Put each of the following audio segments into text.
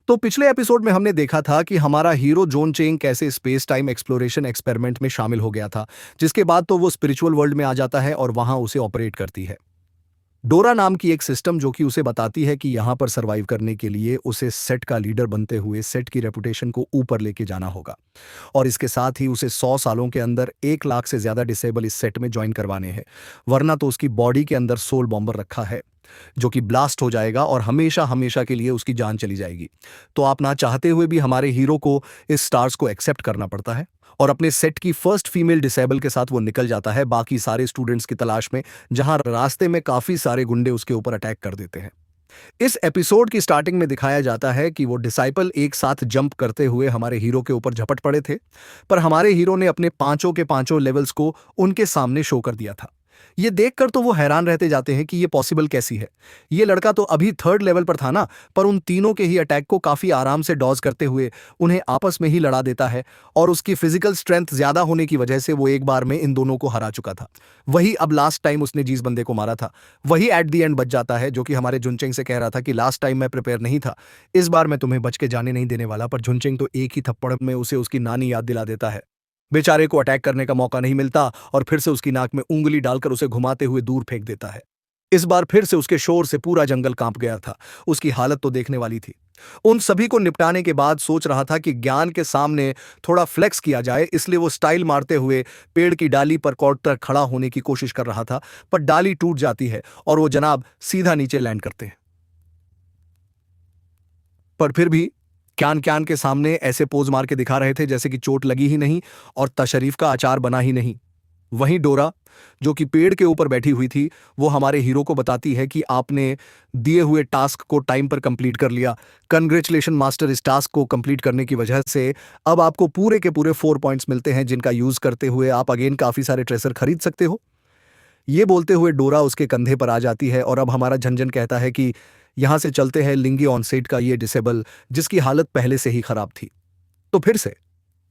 तो पिछले एपिसोड में हमने देखा था कि हमारा हीरो जोन चेंग कैसे स्पेस टाइम एक्सप्लोरेशन एक्सपेरिमेंट में शामिल हो गया था, जिसके बाद तो वो स्पिरिचुअल वर्ल्ड में आ जाता है और वहां उसे ऑपरेट करती है डोरा नाम की एक सिस्टम, जो कि उसे बताती है कि यहाँ पर सरवाइव करने के लिए उसे सेट का लीडर बनते हुए सेट की रेपुटेशन को ऊपर लेके जाना होगा। और इसके साथ ही उसे 100 सालों के अंदर 1 लाख से ज्यादा डिसेबल इस सेट में ज्वाइन करवाने हैं, वरना तो उसकी बॉडी के अंदर सोल बॉम्बर रखा है जो कि ब्लास्ट हो जाएगा और हमेशा हमेशा के लिए उसकी जान चली जाएगी। तो आप ना चाहते हुए भी हमारे हीरो को इस स्टार्स को एक्सेप्ट करना पड़ता है और अपने सेट की फर्स्ट फीमेल डिसेबल के साथ वो निकल जाता है बाकी सारे स्टूडेंट्स की तलाश में, जहां रास्ते में काफी सारे गुंडे उसके ऊपर अटैक कर देते हैं। इस एपिसोड की स्टार्टिंग में दिखाया जाता है कि वो डिसाइपल एक साथ जंप करते हुए हमारे हीरो के ऊपर झपट पड़े थे, पर हमारे हीरो ने अपने पांचों के पांचों लेवल्स को उनके सामने शो कर दिया था। ये देखकर तो वो हैरान रहते जाते हैं कि ये पॉसिबल कैसी है। ये लड़का तो अभी थर्ड लेवल पर था ना, पर उन तीनों के ही अटैक को काफी आराम से डॉज करते हुए उन्हें आपस में ही लड़ा देता है और उसकी फिजिकल स्ट्रेंथ ज्यादा होने की वजह से वो एक बार में इन दोनों को हरा चुका था। वही अब लास्ट टाइम उसने जिस बंदे को मारा था वही एट द एंड बच जाता है, जो कि हमारे जुनचेंग से कह रहा था कि लास्ट टाइम मैं प्रिपेयर नहीं था, इस बार मैं तुम्हें बच के जाने नहीं देने वाला। पर जुनचेंग तो एक ही थप्पड़ में उसे उसकी नानी याद दिला देता है। बेचारे को अटैक करने का मौका नहीं मिलता और फिर से उसकी नाक में उंगली डालकर उसे घुमाते हुए दूर फेंक देता है। इस बार फिर से उसके शोर से पूरा जंगल कांप गया था। उसकी हालत तो देखने वाली थी। उन सभी को निपटाने के बाद सोच रहा था कि ज्ञान के सामने थोड़ा फ्लेक्स किया जाए, इसलिए वो स्टाइल मारते हुए पेड़ की डाली पर कॉर्ड तक खड़ा होने की कोशिश कर रहा था, पर डाली टूट जाती है और वो जनाब सीधा नीचे लैंड करते हैं। पर फिर भी क्यान क्यान के सामने ऐसे पोज मार के दिखा रहे थे जैसे कि चोट लगी ही नहीं और तशरीफ का अचार बना ही नहीं। वहीं डोरा, जो कि पेड़ के ऊपर बैठी हुई थी, वो हमारे हीरो को बताती है कि आपने दिए हुए टास्क को टाइम पर कंप्लीट कर लिया। कंग्रेचुलेशन मास्टर, इस टास्क को कंप्लीट करने की वजह से अब आपको पूरे के पूरे 4 पॉइंट्स मिलते हैं, जिनका यूज करते हुए आप अगेन काफी सारे ट्रेसर खरीद सकते हो। ये बोलते हुए डोरा उसके कंधे पर आ जाती है और अब हमारा झंझन कहता है कि यहां से चलते हैं लिंगी ऑनसेट का ये डिसेबल, जिसकी हालत पहले से ही खराब थी। तो फिर से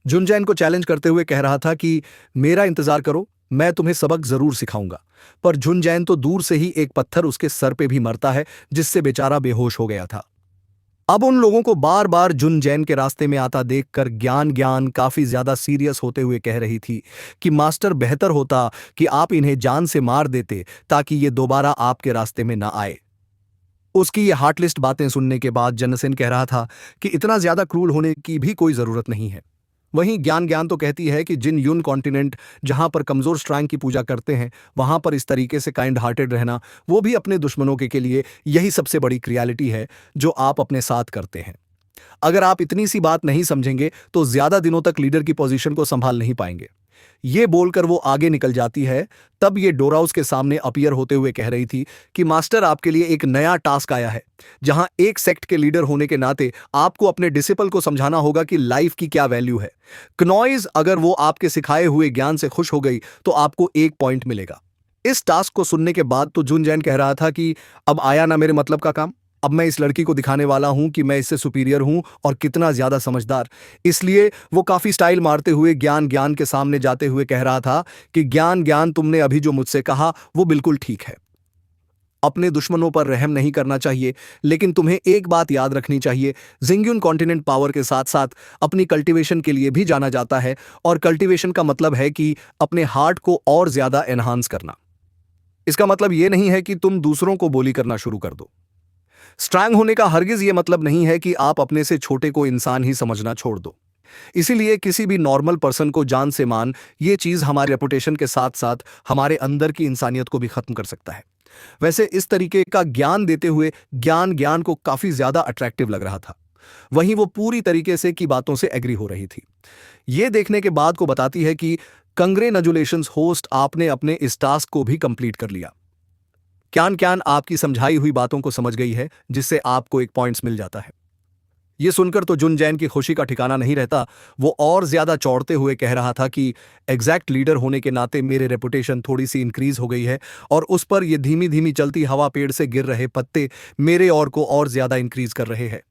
जुनजैन को चैलेंज करते हुए कह रहा था कि मेरा इंतजार करो, मैं तुम्हें सबक जरूर सिखाऊंगा। पर जुनजैन तो दूर से ही एक पत्थर उसके सर पे भी मरता है, जिससे बेचारा बेहोश हो गया था। अब उन लोगों को बार बार जुन जैन के रास्ते में आता देखकर ज्ञान ज्ञान काफी ज्यादा सीरियस होते हुए कह रही थी कि मास्टर, बेहतर होता कि आप इन्हें जान से मार देते ताकि ये दोबारा आपके रास्ते में ना आए। उसकी ये हार्टलिस्ट बातें सुनने के बाद जनसेन कह रहा था कि इतना ज्यादा क्रूल होने की भी कोई जरूरत नहीं है। वहीं ज्ञान ज्ञान तो कहती है कि जिन यून कॉन्टिनेंट जहां पर कमजोर स्ट्रांग की पूजा करते हैं, वहां पर इस तरीके से काइंड हार्टेड रहना, वो भी अपने दुश्मनों के लिए यही सबसे बड़ी क्रियालिटी है जो आप अपने साथ करते हैं। अगर आप इतनी सी बात नहीं समझेंगे तो ज्यादा दिनों तक लीडर की पोजीशन को संभाल नहीं पाएंगे। ये बोलकर वो आगे निकल जाती है। तब ये डोराउस के सामने अपीयर होते हुए कह रही थी कि मास्टर, आपके लिए एक नया टास्क आया है, जहां एक सेक्ट के लीडर होने के नाते आपको अपने डिसिपल को समझाना होगा कि लाइफ की क्या वैल्यू है। क्नॉइज, अगर वो आपके सिखाए हुए ज्ञान से खुश हो गई तो आपको 1 पॉइंट मिलेगा। इस टास्क को सुनने के बाद तो जुन जैन कह रहा था कि अब आया ना मेरे मतलब का काम। अब मैं इस लड़की को दिखाने वाला हूं कि मैं इससे सुपीरियर हूं और कितना ज्यादा समझदार। इसलिए वो काफी स्टाइल मारते हुए ज्ञान ज्ञान के सामने जाते हुए कह रहा था कि ज्ञान ज्ञान, तुमने अभी जो मुझसे कहा वो बिल्कुल ठीक है। अपने दुश्मनों पर रहम नहीं करना चाहिए, लेकिन तुम्हें एक बात याद रखनी चाहिए, जिंग्यून कॉन्टिनेंट पावर के साथ साथ अपनी कल्टीवेशन के लिए भी जाना जाता है, और कल्टीवेशन का मतलब है कि अपने हार्ट को और ज्यादा एनहांस करना। इसका मतलब यह नहीं है कि तुम दूसरों को बोली करना शुरू कर दो। स्ट्रांग होने का हरगिज ये मतलब नहीं है कि आप अपने से छोटे को इंसान ही समझना छोड़ दो। इसीलिए किसी भी नॉर्मल पर्सन को जान से मान, ये चीज हमारे रेपुटेशन के साथ साथ हमारे अंदर की इंसानियत को भी खत्म कर सकता है। वैसे इस तरीके का ज्ञान देते हुए ज्ञान ज्ञान को काफी ज्यादा अट्रैक्टिव लग रहा था। वहीं वो पूरी तरीके से की बातों से एग्री हो रही थी। ये देखने के बाद को बताती है कि कंग्रेचुलेशंस होस्ट, आपने अपने इस टास्क को भी कंप्लीट कर लिया। क्यान क्यान आपकी समझाई हुई बातों को समझ गई है, जिससे आपको 1 पॉइंट्स मिल जाता है। ये सुनकर तो जुन जैन की खुशी का ठिकाना नहीं रहता। वो और ज्यादा चौड़ते हुए कह रहा था कि एग्जैक्ट लीडर होने के नाते मेरे रेपुटेशन थोड़ी सी इंक्रीज हो गई है, और उस पर ये धीमी धीमी चलती हवा, पेड़ से गिर रहे पत्ते मेरे और को और ज्यादा इंक्रीज कर रहे हैं।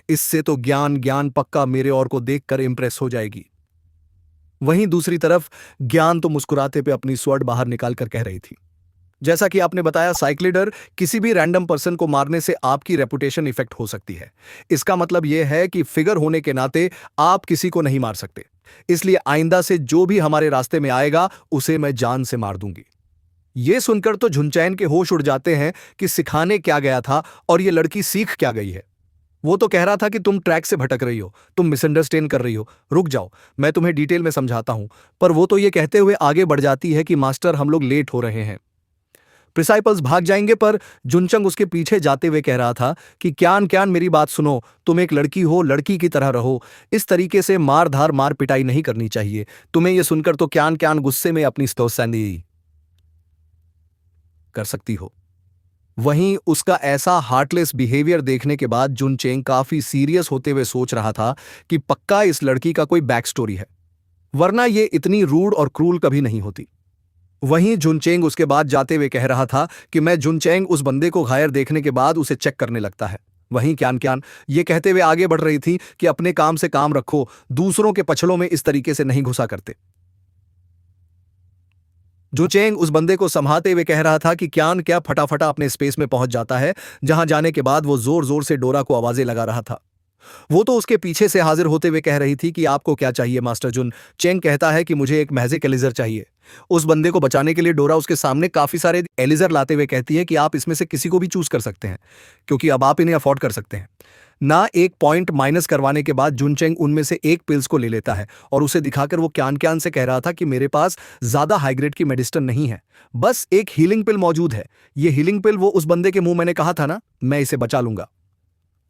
इससे तो ज्ञान ज्ञान पक्का मेरे और को देखकर इंप्रेस हो जाएगी। वहीं दूसरी तरफ ज्ञान तो मुस्कुराते पे अपनी स्वर्ड बाहर निकाल कर कह रही थी, जैसा कि आपने बताया, साइक्लिडर किसी भी रैंडम पर्सन को मारने से आपकी रेपुटेशन इफेक्ट हो सकती है। इसका मतलब यह है कि फिगर होने के नाते आप किसी को नहीं मार सकते। इसलिए आइंदा से जो भी हमारे रास्ते में आएगा उसे मैं जान से मार दूंगी। यह सुनकर तो झुनचैन के होश उड़ जाते हैं कि सिखाने क्या गया था और यह लड़की सीख क्या गई है। वो तो कह रहा था कि तुम ट्रैक से भटक रही हो, तुम मिसअंडरस्टैंड कर रही हो, रुक जाओ, मैं तुम्हें डिटेल में समझाता हूं। पर वो तो ये कहते हुए आगे बढ़ जाती है कि मास्टर, हम लोग लेट हो रहे हैं। प्रिसाइपल्स भाग जाएंगे, पर जुनचंग उसके पीछे जाते हुए कह रहा था कि क्यान क्यान, मेरी बात सुनो, तुम एक लड़की हो, लड़की की तरह रहो। इस तरीके से मार धार मार पिटाई नहीं करनी चाहिए। तुम्हें यह सुनकर तो क्यान क्यान गुस्से में अपनी स्तोस्तानी कर सकती हो। वहीं उसका ऐसा हार्टलेस बिहेवियर देखने के बाद जुनचेंग काफी सीरियस होते हुए सोच रहा था कि पक्का इस लड़की का कोई बैक स्टोरी है, वरना ये इतनी रूड और क्रूल कभी नहीं होती। वहीं जुनचेंग उसके बाद जाते हुए कह रहा था कि मैं जुनचेंग उस बंदे को घायल देखने के बाद उसे चेक करने लगता है। वहीं क्यान क्यान ये कहते हुए आगे बढ़ रही थी कि अपने काम से काम रखो, दूसरों के पछड़ों में इस तरीके से नहीं घुसा करते। जुचेंग उस बंदे को संभालते हुए कह रहा था कि क्यान क्या फटाफटा अपने स्पेस में पहुंच जाता है, जहां जाने के बाद वो जोर जोर से डोरा को आवाजें लगा रहा था। वो तो उसके पीछे से हाजिर होते हुए कह रही थी कि आपको क्या चाहिए मास्टर जुन। चेंग कहता है कि मुझे एक मैजिक एलिजर चाहिए। उस बंदे को बचाने के लिए डोरा उसके सामने काफी सारे एलिजर लाते हुए कहती है कि आप इसमें से किसी को भी चूज कर सकते हैं, क्योंकि अब आप इन्हें अफोर्ड कर सकते हैं ना। एक पॉइंट माइनस करवाने के बाद जुनचेंग उनमें से एक पिल्स को ले लेता है और उसे दिखाकर वो क्यान क्यान से कह रहा था कि मेरे पास ज्यादा हाई ग्रेड की मेडिसिन नहीं है, बस एक हीलिंग पिल मौजूद है। ये हीलिंग पिल वो उस बंदे के मुंह मैंने कहा था ना, मैं इसे बचा लूंगा।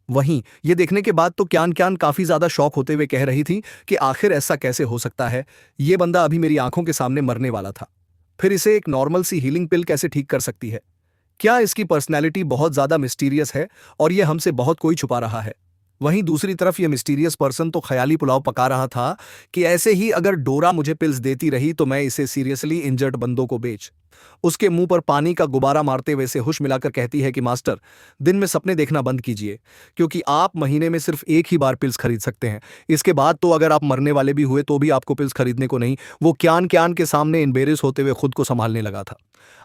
वहीं ये देखने के बाद तो क्यान क्यान काफी ज्यादा शॉक होते हुए कह रही थी कि आखिर ऐसा कैसे हो सकता है, ये बंदा अभी मेरी आंखों के सामने मरने वाला था, फिर इसे एक नॉर्मल सी हीलिंग पिल कैसे ठीक कर सकती है? क्या इसकी पर्सनैलिटी बहुत ज्यादा मिस्टीरियस है और ये हमसे बहुत कोई छुपा रहा है? वहीं दूसरी तरफ ये मिस्टीरियस पर्सन तो ख्याली पुलाव पका रहा था कि ऐसे ही अगर डोरा मुझे पिल्स देती रही तो मैं इसे सीरियसली इंजर्ड बंदों को बेच। उसके मुंह पर पानी का गुब्बारा मारते हुए से होश मिलाकर कहती है कि मास्टर, दिन में सपने देखना बंद कीजिए, क्योंकि आप महीने में सिर्फ एक ही बार पिल्स खरीद सकते हैं। इसके बाद तो अगर आप मरने वाले भी हुए तो भी आपको पिल्स खरीदने को नहीं। वो क्यान क्यान के सामने एम्बेरस होते हुए खुद को संभालने लगा था।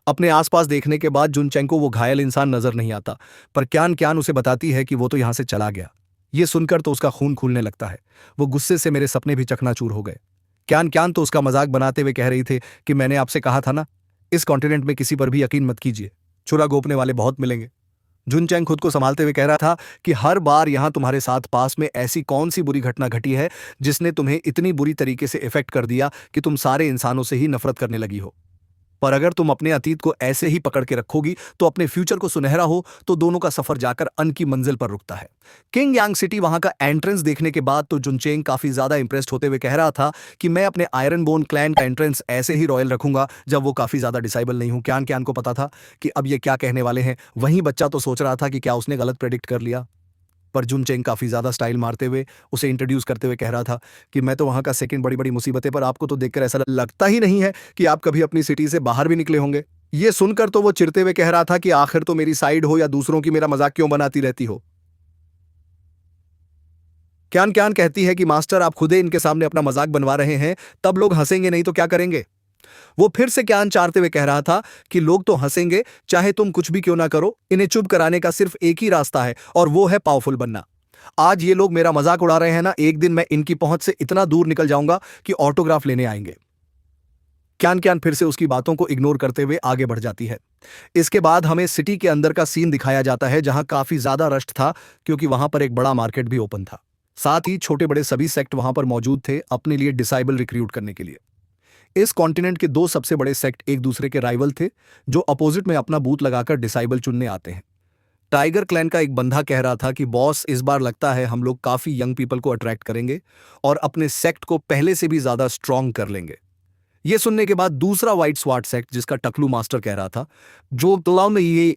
अपने आसपास देखने के बाद जुनचेंग को वो घायल इंसान नजर नहीं आता, पर क्यान क्यान उसे बताती है कि वो तो यहां से चला गया। ये सुनकर तो उसका खून खुलने लगता है। वो गुस्से से मेरे सपने भी चकनाचूर हो गए। क्यान क्यान तो उसका मजाक बनाते हुए कह रही थी कि मैंने आपसे कहा था ना, इस कॉन्टिनेंट में किसी पर भी यकीन मत कीजिए, छुरा गोपने वाले बहुत मिलेंगे। जुनचैंग खुद को संभालते हुए कह रहा था कि हर बार यहां तुम्हारे साथ पास में ऐसी कौन सी बुरी घटना घटी है जिसने तुम्हें इतनी बुरी तरीके से इफेक्ट कर दिया कि तुम सारे इंसानों से ही नफरत करने लगी हो। पर अगर तुम अपने अतीत को ऐसे ही पकड़ के रखोगी तो अपने फ्यूचर को सुनहरा हो तो दोनों का सफर जाकर अन की मंजिल पर रुकता है। किंग यांग सिटी वहां का एंट्रेंस देखने के बाद तो जुनचेंग काफी ज्यादा इंप्रेस्ड होते हुए कह रहा था कि मैं अपने आयरन बोन क्लैन का एंट्रेंस ऐसे ही रॉयल रखूंगा जब वो काफी ज्यादा डिसाइबल नहीं हूं। क्यान क्यान को पता था कि अब ये क्या कहने वाले हैं। वहीं बच्चा तो सोच रहा था कि क्या उसने गलत प्रेडिक्ट कर लिया। पर जुनचेंग काफी ज्यादा स्टाइल मारते हुए उसे इंट्रोड्यूस करते हुए कह रहा था कि मैं तो वहां का सेकंड बड़ी बड़ी मुसीबतें, पर आपको तो देखकर ऐसा लगता ही नहीं है कि आप कभी अपनी सिटी से बाहर भी निकले होंगे। ये सुनकर तो वो चिढ़ते हुए कह रहा था कि आखिर तो मेरी साइड हो या दूसरों की मेरा मजाक क्यों बनाती रहती हो। क्यान क्यान कहती है कि मास्टर, आप खुदे इनके सामने अपना मजाक बनवा रहे हैं, तब लोग हंसेंगे नहीं तो क्या करेंगे? वो फिर से क्यान चारते हुए कह रहा था कि लोग तो हंसेंगे चाहे तुम कुछ भी क्यों ना करो। इन्हें चुप कराने का सिर्फ एक ही रास्ता है और वो है पावरफुल बनना। आज ये लोग मेरा मजाक उड़ा रहे हैं ना, एक दिन मैं इनकी पहुंच से इतना दूर निकल जाऊंगा कि ऑटोग्राफ लेने आएंगे। क्यान क्यान फिर से उसकी बातों को इग्नोर करते हुए आगे बढ़ जाती है। इसके बाद हमें सिटी के अंदर का सीन दिखाया जाता है, जहां काफी ज्यादा रश था क्योंकि वहां पर एक बड़ा मार्केट भी ओपन था। साथ ही छोटे बड़े सभी सेक्ट वहां पर मौजूद थे अपने लिए डिसाइबल रिक्रूट करने के लिए। इस कॉन्टिनेंट के दो सबसे बड़े सेक्ट एक दूसरे के राइवल थे, जो अपोजिट में अपना बूथ लगाकर डिसाइबल चुनने आते हैं। टाइगर क्लैन का एक बंदा कह रहा था कि बॉस, इस बार लगता है हम लोग काफी यंग पीपल को अट्रैक्ट करेंगे और अपने सेक्ट को पहले से भी ज्यादा स्ट्रांग कर लेंगे। यह सुनने के बाद दूसरा व्हाइट स्वाट सेक्ट, जिसका टकलू मास्टर कह रहा था, जो तलाव में ये